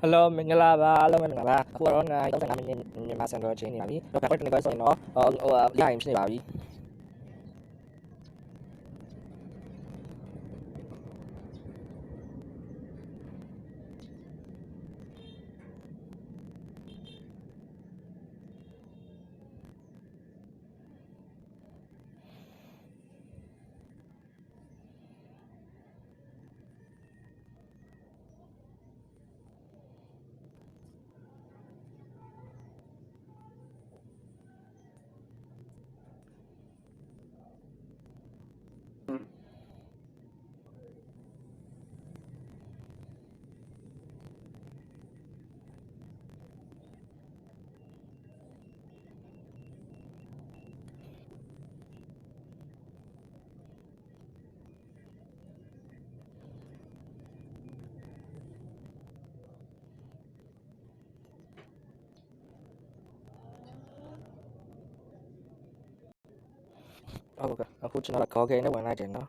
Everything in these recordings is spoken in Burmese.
Hello မင်္ဂလာပါအားလုံးပဲမင်္ဂလာပါအခုတော့35မိနစ်မြန်မာစံတော်ချိန်နေပါပြီတော့ back technical ဆိုရင်တော့ရရင်ဖြစ်နေပါပြီဟုတ်ကဲ့အခုကျွန်တော်ခေါ်ခဲ့နေဝင်လိုက်တယ်နော်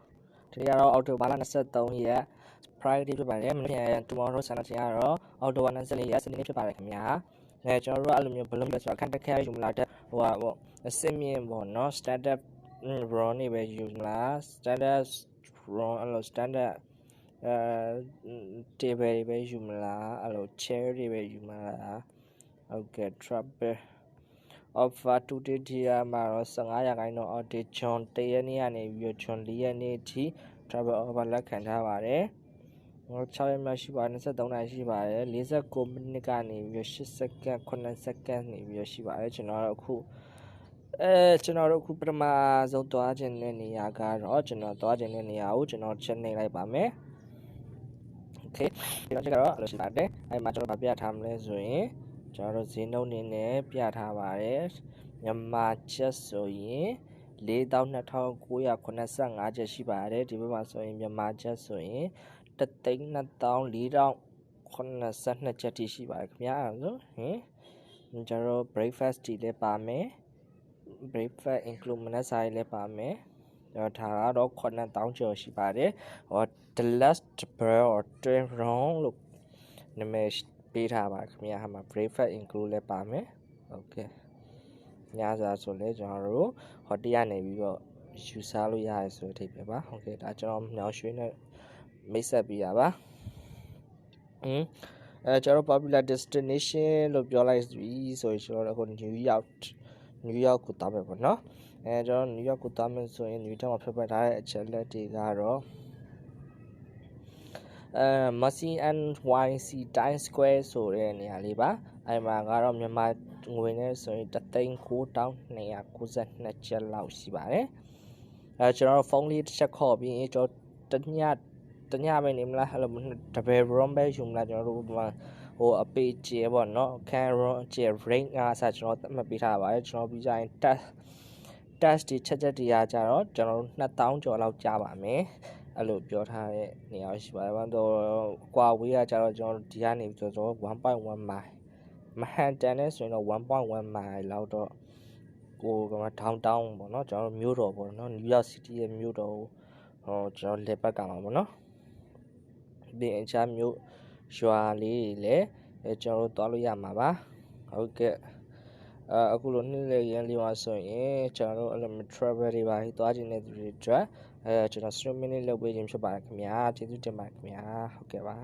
ဒီနေ့ကတော့အော်တိုဘာလ23ရက် Friday ဖြစ်ပါတယ်မနေ့က tomorrow ဆန္ဒချိန်ကတော့အော်တိုဘာ24ရက်စနေနေ့ဖြစ်ပါတယ်ခင်ဗျာကျွန်တော်တို့အဲ့လိုမျိုးဘလုံးပြဆိုအခန်းတက်ခဲယူမလားတဲ့အစင်မြင့်ပေါ့နော် standard run နေပဲယူမလား standard run အဲ့လို standard table တွေပဲယူမလားအဲ့လို chair တွေပဲယူမလားဟုတ်ကဲ့ trouble offer today ဒီမှာတော့15ရာခိုင်နှုန်းအော်ဒီဂျွန်1ရက်နေ့ကနေပြီးဂျွန်4ရက်နေ့ထိ travel offer လက်ခံထားပါတယ်6ရက်မှရှိပါတယ်23နိုင်ရှိပါတယ်49မိနစ်ကနေပြီး8စက္ကန့်9စက္ကန့်နေပြီးရှိပါတယ်ကျွန်တော်တို့အခုပထမဆုံးသွားခြင်းတဲ့နေရာကတော့ကျွန်တော်သွားခြင်းတဲ့နေရာကိုကျွန်တော်ချက်နေလိုက်ပါမယ် okay ဒီတော့ကတော့လို့ရှိပါတယ်အဲ့မှာကျွန်တော်ပြထားမလဲဆိုရင်ကျွန်တော်တို့ဈေးနှုန်းနေနဲ့ပြထားပါတယ်မြန်မာချက်ဆိုရင်42,985ချက်ရှိပါတယ်ဒီဘက်မှာဆိုရင်မြန်မာချက်ဆိုရင်1,24,082ချက်ထိရှိပါတယ်ခင်ဗျာအဲ့ဒါဆိုကျွန်တော် breakfast တီလည်းပါမယ် breakfast include မနက်စာရေးလည်းပါမယ်ဒါကတော့9,000ကျော်ရှိပါတယ်the last bread or twin round လို့နာမည်ပေးထားပါခင်ဗျာဟာမှာ breakfast include လည်းပါမယ်ဟုတ်ကဲ့ညစာဆိုလဲကျွန်တော်တို့ဟိုတယ်ကနေပြီးတော့ယူစားလို့ရတယ်ဆိုတဲ့အထိပဲပါဟုတ်ကဲ့ဒါကျွန်တော်မြောင်ရွှေနဲ့မိတ်ဆက်ပေးတာပါကျွန်တော် popular destination လို့ပြောလိုက်ပြီဆိုရင်ကျွန်တော်အခု New York ကိုသွားမယ်ပေါ့နော်ကျွန်တော် New York ကိုသွားမယ်ဆိုရင် New York မှာဖျက်ပြထားတဲ့အချက်လက်တွေကတော့Mercy and YC Times Square ဆိုတဲ့နေရာလေးပါအဲ့မှာကတော့မြန်မာငွေနဲ့ဆိုရင်3,992ကျပ်လောက်ရှိပါတယ်ကျွန်တော်ဖုန်းလေးတစ်ချက်ခေါ်ပြီးကျွန်တော်တညပဲနေမလားအဲ့လိုတပယ် room ပဲယူမလားကျွန်တော်တို့ဟိုအပေကျဲပေါ့နော် can room ကျဲ range အားစကျွန်တော်သတ်မှတ်ပေးထားပါတယ်ကျွန်တော်ပြီးကြရင် test တွေချက်တွေအားကြတော့ကျွန်တော်တို့2,000ကျော်လောက်ကြာပါမယ်အဲ့လိုပြောထားတဲ့နေရာရှိပါတယ်ဘာလို့ကွာဝေးရကြတော့ကျွန်တော်ဒီကနေဆိုတော့1.1 mile မဟန်တန်နဲ့ဆိုရင်တော့1.1 mile လောက်တော့ကိုကdowntown ပေါ့နော်ကျွန်တော်မြို့တော်ပေါ့နော် New York City ရဲ့မြို့တော်ကျွန်တော်လက်ပတ်ကမှာပေါ့နော်ဒီအခြားမြို့ရွာလေးတွေလည်းကျွန်တော်တို့သွားလို့ရမှာပါဟုတ်ကဲ့အခုလိုနေ့လေရန်လေးပါဆိုရင်ကျွန်တော်တို့အဲ့လို travel တွေပါသွားခြင်းတဲ့သူတွေအတွက်ကျွန်တော် streaming လုပ်ပေးခြင်းဖြစ်ပါတယ်ခင်ဗျာကျေးဇူးတင်ပါတယ်ခင်ဗျာဟုတ်ကဲ့ပါ